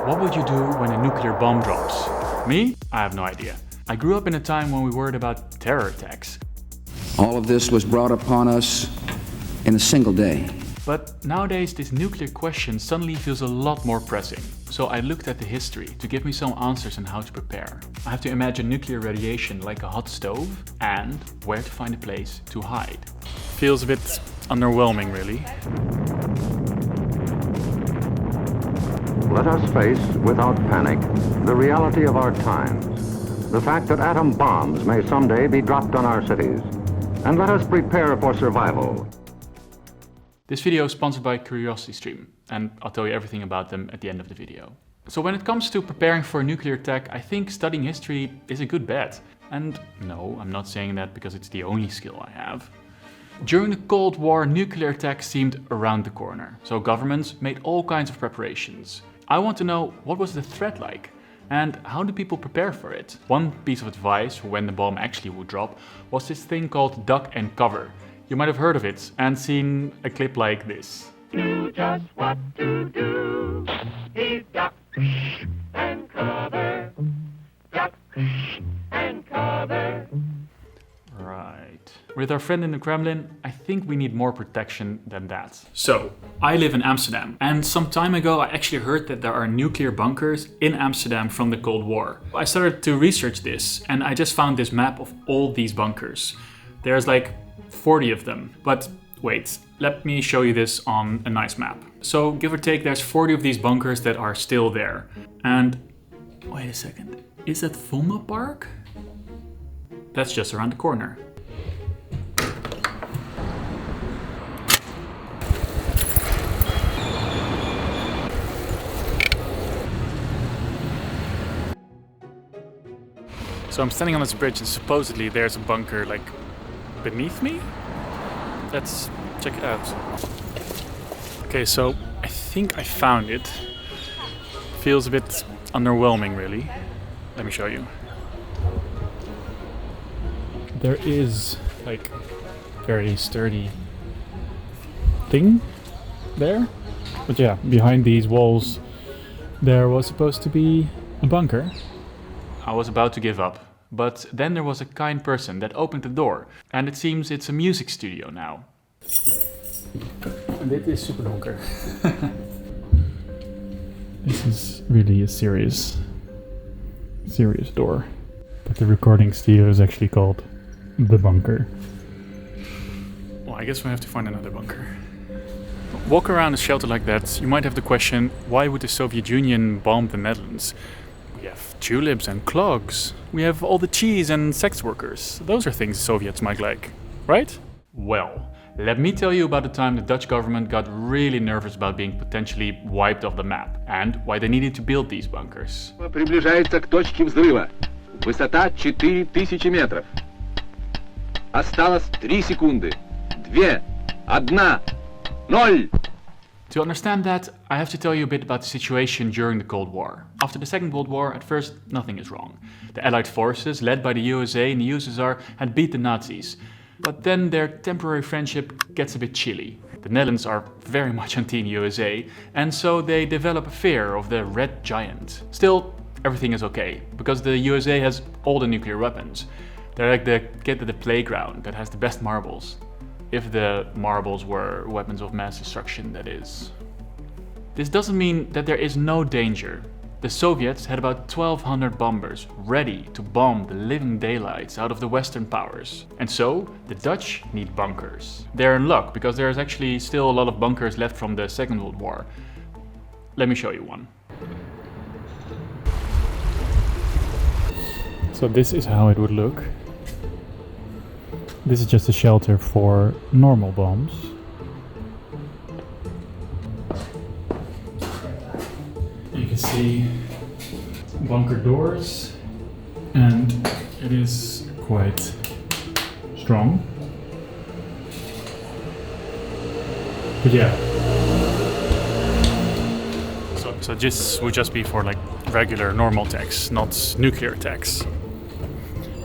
What would you do when a nuclear bomb drops? Me? I have no idea. I grew up in a time when we worried about terror attacks. All of this was brought upon us in a single day. But nowadays this nuclear question suddenly feels a lot more pressing. So I looked at the history to give me some answers on how to prepare. I have to imagine nuclear radiation like a hot stove and where to find a place to hide. Feels a bit underwhelming, really. Let us face, without panic, the reality of our times. The fact that atom bombs may someday be dropped on our cities. And let us prepare for survival. This video is sponsored by CuriosityStream, and I'll tell you everything about them at the end of the video. So when it comes to preparing for a nuclear attack, I think studying history is a good bet. And no, I'm not saying that because it's the only skill I have. During the Cold War, nuclear attacks seemed around the corner, so governments made all kinds of preparations. I want to know, what was the threat like? And how do people prepare for it? One piece of advice for when the bomb actually would drop was this thing called duck and cover. You might have heard of it and seen a clip like this. Do just what to do. He ducks and cover. Ducks and cover. Right. With our friend in the Kremlin, I think we need more protection than that. So, I live in Amsterdam, and some time ago I actually heard that there are nuclear bunkers in Amsterdam from the Cold War. I started to research this, and I just found this map of all these bunkers. There's like 40 of them, but wait, let me show you this on a nice map. So, give or take, there's 40 of these bunkers that are still there. And, wait a second, is that Vomma Park? That's just around the corner. So I'm standing on this bridge and supposedly there's a bunker like beneath me. Let's check it out. Okay, so I think I found it. Feels a bit underwhelming, really. Let me show you. There is like very sturdy thing there. But yeah, behind these walls there was supposed to be a bunker. I was about to give up, but then there was a kind person that opened the door, and it seems it's a music studio now. And dit is super donker. This is really a serious door. But the recording studio is actually called The Bunker. Well, I guess we have to find another bunker. Walk around a shelter like that, you might have the question, why would the Soviet Union bomb the Netherlands? We have tulips and clogs. We have all the cheese and sex workers. Those are things the Soviets might like, right? Well, let me tell you about the time the Dutch government got really nervous about being potentially wiped off the map and why they needed to build these bunkers. Приближается к точке взрыва. Высота 4000 метров. Осталось 3 секунды. 2, 1, 0. To understand that, I have to tell you a bit about the situation during the Cold War. After the Second World War, at first, nothing is wrong. The Allied forces, led by the USA and the USSR, had beat the Nazis. But then their temporary friendship gets a bit chilly. The Netherlands are very much anti-USA, and so they develop a fear of the Red Giant. Still, everything is okay, because the USA has all the nuclear weapons. They're like the kid at the playground that has the best marbles. If the marbles were weapons of mass destruction, that is. This doesn't mean that there is no danger. The Soviets had about 1,200 bombers ready to bomb the living daylights out of the Western powers. And so, the Dutch need bunkers. They're in luck, because there's actually still a lot of bunkers left from the Second World War. Let me show you one. So this is how it would look. This is just a shelter for normal bombs. You can see bunker doors, and it is quite strong. But yeah. So this would just be for like regular normal attacks, not nuclear attacks.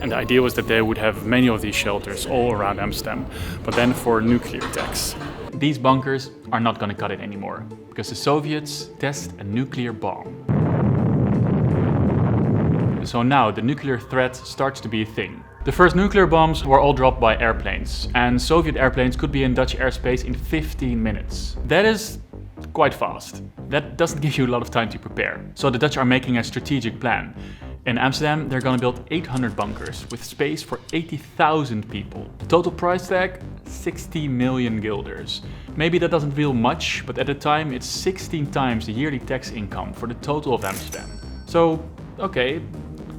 And the idea was that they would have many of these shelters all around Amsterdam, but then for nuclear attacks. These bunkers are not going to cut it anymore, because the Soviets test a nuclear bomb. So now the nuclear threat starts to be a thing. The first nuclear bombs were all dropped by airplanes, and Soviet airplanes could be in Dutch airspace in 15 minutes. That is quite fast. That doesn't give you a lot of time to prepare. So the Dutch are making a strategic plan. In Amsterdam, they're gonna build 800 bunkers with space for 80,000 people. The total price tag, 60 million guilders. Maybe that doesn't feel much, but at the time it's 16 times the yearly tax income for the total of Amsterdam. So, okay,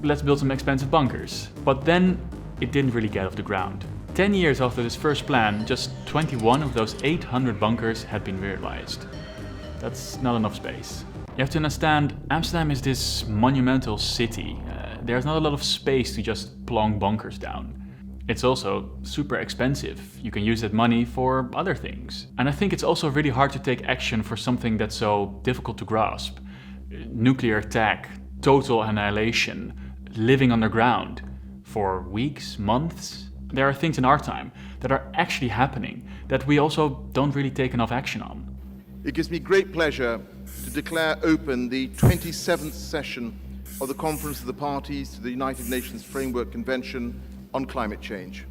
let's build some expensive bunkers. But then it didn't really get off the ground. 10 years after this first plan, just 21 of those 800 bunkers had been realized. That's not enough space. You have to understand, Amsterdam is this monumental city. There's not a lot of space to just plonk bunkers down. It's also super expensive. You can use that money for other things. And I think it's also really hard to take action for something that's so difficult to grasp. Nuclear attack, total annihilation, living underground for weeks, months. There are things in our time that are actually happening that we also don't really take enough action on. It gives me great pleasure to declare open the 27th session of the Conference of the Parties to the United Nations Framework Convention on Climate Change.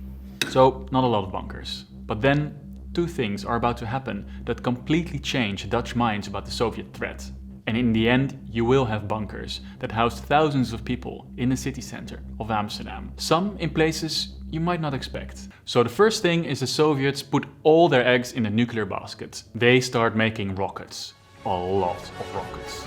So, not a lot of bunkers. But then, two things are about to happen that completely change Dutch minds about the Soviet threat. And in the end, you will have bunkers that house thousands of people in the city center of Amsterdam. Some in places you might not expect. So the first thing is the Soviets put all their eggs in the nuclear basket. They start making rockets. A lot of rockets.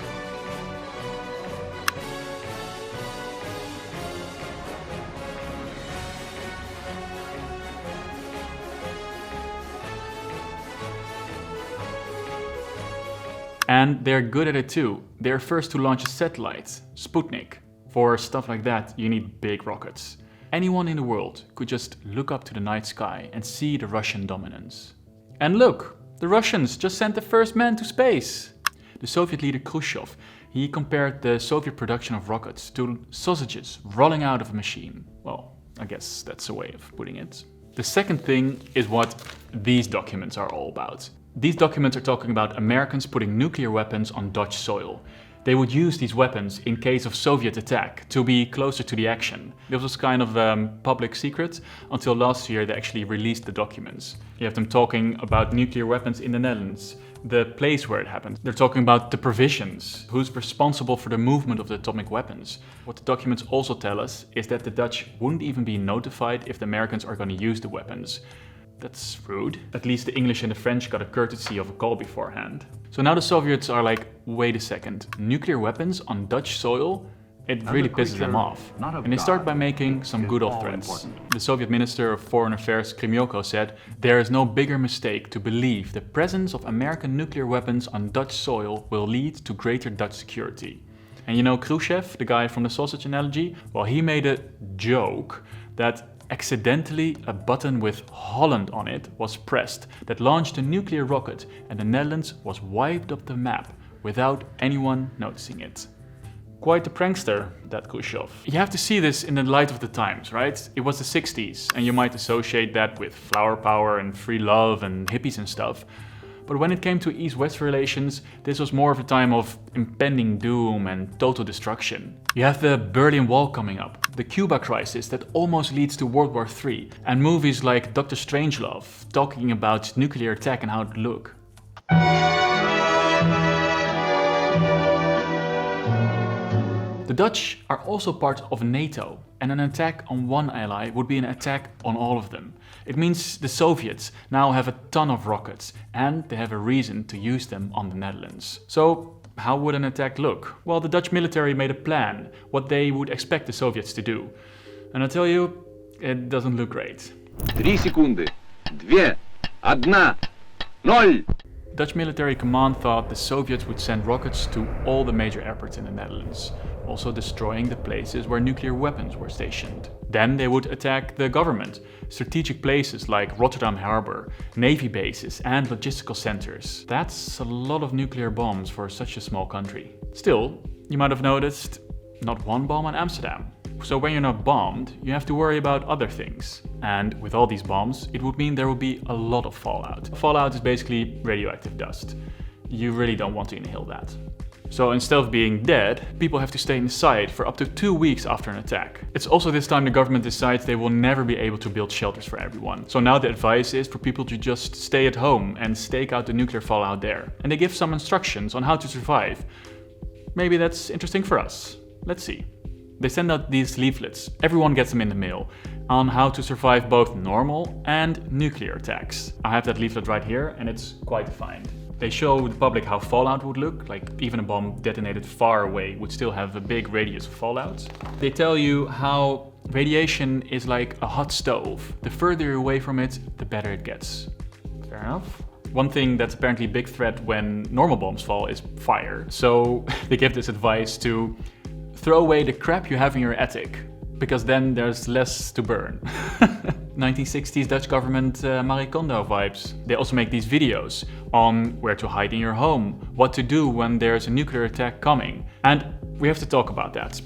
And they're good at it too. They're first to launch a satellite, Sputnik. For stuff like that, you need big rockets. Anyone in the world could just look up to the night sky and see the Russian dominance. And look, the Russians just sent the first man to space. The Soviet leader Khrushchev, he compared the Soviet production of rockets to sausages rolling out of a machine. Well, I guess that's a way of putting it. The second thing is what these documents are all about. These documents are talking about Americans putting nuclear weapons on Dutch soil. They would use these weapons in case of Soviet attack to be closer to the action. This was kind of public secret until last year they actually released the documents. You have them talking about nuclear weapons in the Netherlands, the place where it happened. They're talking about the provisions, who's responsible for the movement of the atomic weapons. What the documents also tell us is that the Dutch wouldn't even be notified if the Americans are going to use the weapons. That's rude. At least the English and the French got a courtesy of a call beforehand. So now the Soviets are like, wait a second, nuclear weapons on Dutch soil? It really pisses them off. And they start by making some good old threats. The Soviet Minister of Foreign Affairs Krimyoko said, there is no bigger mistake to believe the presence of American nuclear weapons on Dutch soil will lead to greater Dutch security. And you know Khrushchev, the guy from the sausage analogy? Well, he made a joke that accidentally a button with Holland on it was pressed that launched a nuclear rocket and the Netherlands was wiped off the map without anyone noticing it. Quite the prankster, that Khrushchev. You have to see this in the light of the times, right? It was the 60s and you might associate that with flower power and free love and hippies and stuff. But when it came to East-West relations, this was more of a time of impending doom and total destruction. You have the Berlin Wall coming up, the Cuba crisis that almost leads to World War III, and movies like Dr. Strangelove talking about nuclear attack and how it would look. The Dutch are also part of NATO, and an attack on one ally would be an attack on all of them. It means the Soviets now have a ton of rockets, and they have a reason to use them on the Netherlands. So, how would an attack look? Well, the Dutch military made a plan, what they would expect the Soviets to do. And I tell you, it doesn't look great. 3 секунды. 2, 1, 0. Dutch military command thought the Soviets would send rockets to all the major airports in the Netherlands, also destroying the places where nuclear weapons were stationed. Then they would attack the government, strategic places like Rotterdam Harbour, navy bases and logistical centers. That's a lot of nuclear bombs for such a small country. Still, you might have noticed, not one bomb on Amsterdam. So when you're not bombed, you have to worry about other things. And with all these bombs, it would mean there would be a lot of fallout. Fallout is basically radioactive dust. You really don't want to inhale that. So instead of being dead, people have to stay inside for up to 2 weeks after an attack. It's also this time the government decides they will never be able to build shelters for everyone. So now the advice is for people to just stay at home and stake out the nuclear fallout there. And they give some instructions on how to survive. Maybe that's interesting for us. Let's see. They send out these leaflets, everyone gets them in the mail, on how to survive both normal and nuclear attacks. I have that leaflet right here and it's quite defined. They show the public how fallout would look, like even a bomb detonated far away would still have a big radius of fallout. They tell you how radiation is like a hot stove. The further you're away from it, the better it gets. Fair enough. One thing that's apparently a big threat when normal bombs fall is fire. So they give this advice to throw away the crap you have in your attic, because then there's less to burn. 1960s Dutch government Marie Kondo vibes. They also make these videos on where to hide in your home, what to do when there's a nuclear attack coming. And we have to talk about that.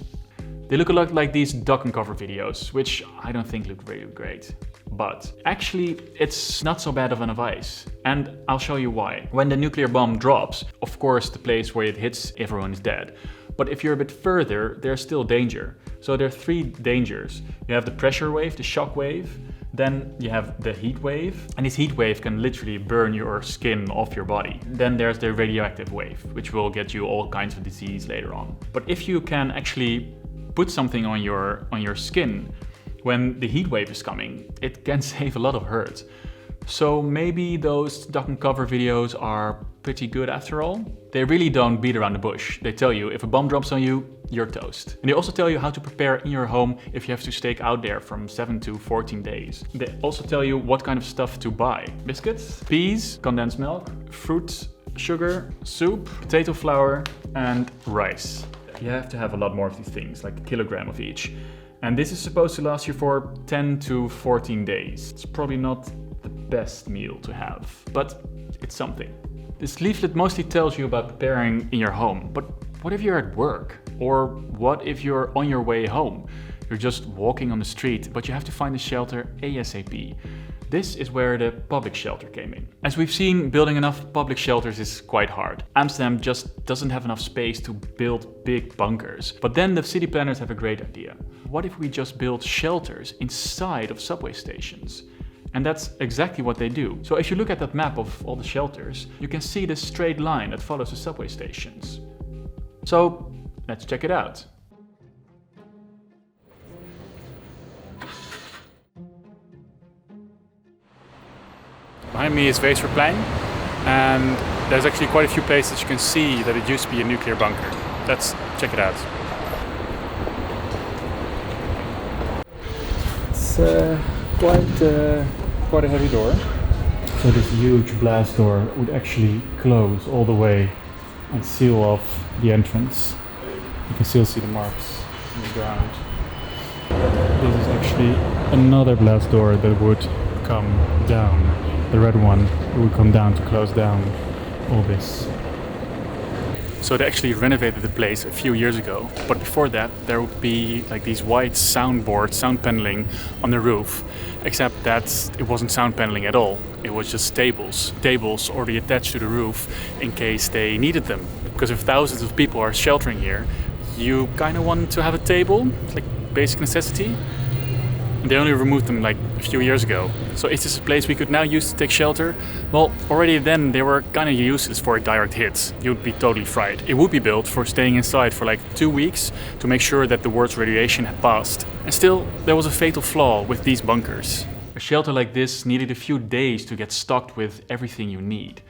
They look a lot like these duck and cover videos, which I don't think look really great. But actually, it's not so bad of an advice. And I'll show you why. When the nuclear bomb drops, of course the place where it hits, everyone is dead. But if you're a bit further, there's still danger. So there are 3 dangers. You have the pressure wave, the shock wave, then you have the heat wave, and this heat wave can literally burn your skin off your body. Then there's the radioactive wave, which will get you all kinds of disease later on. But if you can actually put something on your skin when the heat wave is coming, it can save a lot of hurt. So maybe those duck and cover videos are pretty good after all. They really don't beat around the bush. They tell you if a bomb drops on you, you're toast. And they also tell you how to prepare in your home if you have to stake out there from 7 to 14 days. They also tell you what kind of stuff to buy. Biscuits, peas, condensed milk, fruit, sugar, soup, potato flour, and rice. You have to have a lot more of these things, like a kilogram of each. And this is supposed to last you for 10 to 14 days. It's probably not the best meal to have, but it's something. This leaflet mostly tells you about preparing in your home, but what if you're at work? Or what if you're on your way home? You're just walking on the street, but you have to find a shelter ASAP. This is where the public shelter came in. As we've seen, building enough public shelters is quite hard. Amsterdam just doesn't have enough space to build big bunkers. But then the city planners have a great idea. What if we just build shelters inside of subway stations? And that's exactly what they do. So if you look at that map of all the shelters, you can see this straight line that follows the subway stations. So let's check it out. Behind me is Weesperplein, and there's actually quite a few places you can see that it used to be a nuclear bunker. Let's check it out. It's quite a heavy door. So this huge blast door would actually close all the way and seal off the entrance. You can still see the marks on the ground. This is actually another blast door that would come down. The red one would come down to close down all this. So they actually renovated the place a few years ago, but before that there would be like these white soundboards, sound paneling on the roof, except that it wasn't sound paneling at all. It was just tables already attached to the roof in case they needed them. Because if thousands of people are sheltering here, you kind of want to have a table, it's like basic necessity. They only removed them like a few years ago. So is this a place we could now use to take shelter? Well, already then they were kind of useless for a direct hit. You'd be totally fried. It would be built for staying inside for like 2 weeks to make sure that the worst radiation had passed. And still, there was a fatal flaw with these bunkers. A shelter like this needed a few days to get stocked with everything you need.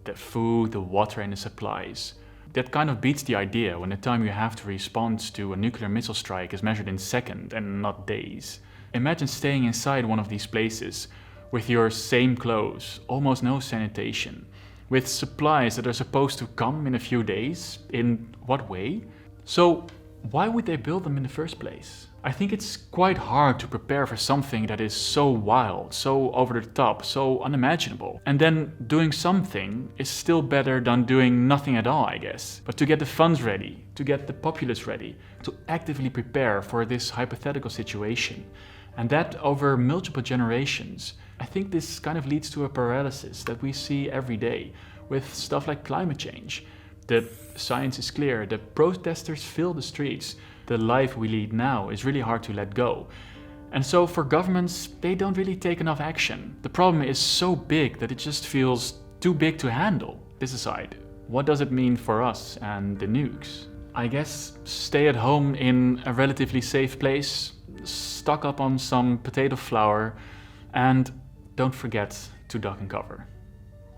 The food, the water and the supplies. That kind of beats the idea when the time you have to respond to a nuclear missile strike is measured in seconds and not days. Imagine staying inside one of these places with your same clothes, almost no sanitation, with supplies that are supposed to come in a few days. In what way? So why would they build them in the first place? I think it's quite hard to prepare for something that is so wild, so over the top, so unimaginable. And then doing something is still better than doing nothing at all, I guess. But to get the funds ready, to get the populace ready, to actively prepare for this hypothetical situation, and that over multiple generations, I think this kind of leads to a paralysis that we see every day with stuff like climate change. The science is clear, the protesters fill the streets. The life we lead now is really hard to let go. And so for governments, they don't really take enough action. The problem is so big that it just feels too big to handle. This aside, what does it mean for us and the nukes? I guess stay at home in a relatively safe place, stock up on some potato flour, and don't forget to duck and cover.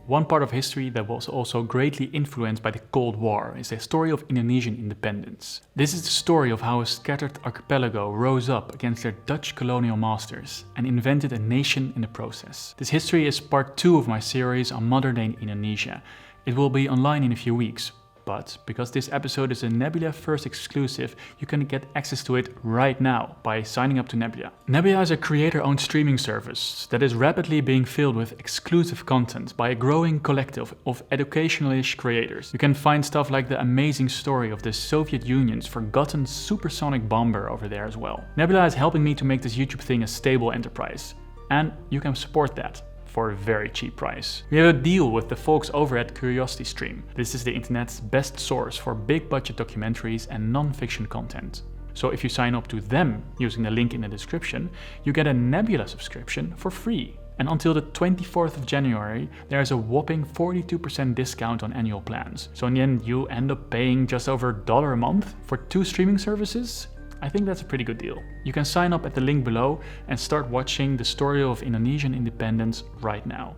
One part of history that was also greatly influenced by the Cold War is the story of Indonesian independence. This is the story of how a scattered archipelago rose up against their Dutch colonial masters and invented a nation in the process. This history is part 2 of my series on modern-day Indonesia. It will be online in a few weeks, but because this episode is a Nebula First exclusive, you can get access to it right now by signing up to Nebula. Nebula is a creator-owned streaming service that is rapidly being filled with exclusive content by a growing collective of educational-ish creators. You can find stuff like the amazing story of the Soviet Union's forgotten supersonic bomber over there as well. Nebula is helping me to make this YouTube thing a stable enterprise, and you can support that for a very cheap price. We have a deal with the folks over at CuriosityStream. This is the internet's best source for big budget documentaries and non-fiction content. So if you sign up to them using the link in the description, you get a Nebula subscription for free. And until the 24th of January, there is a whopping 42% discount on annual plans. So in the end, you end up paying just over $1 a month for 2 streaming services. I think that's a pretty good deal. You can sign up at the link below and start watching the story of Indonesian independence right now.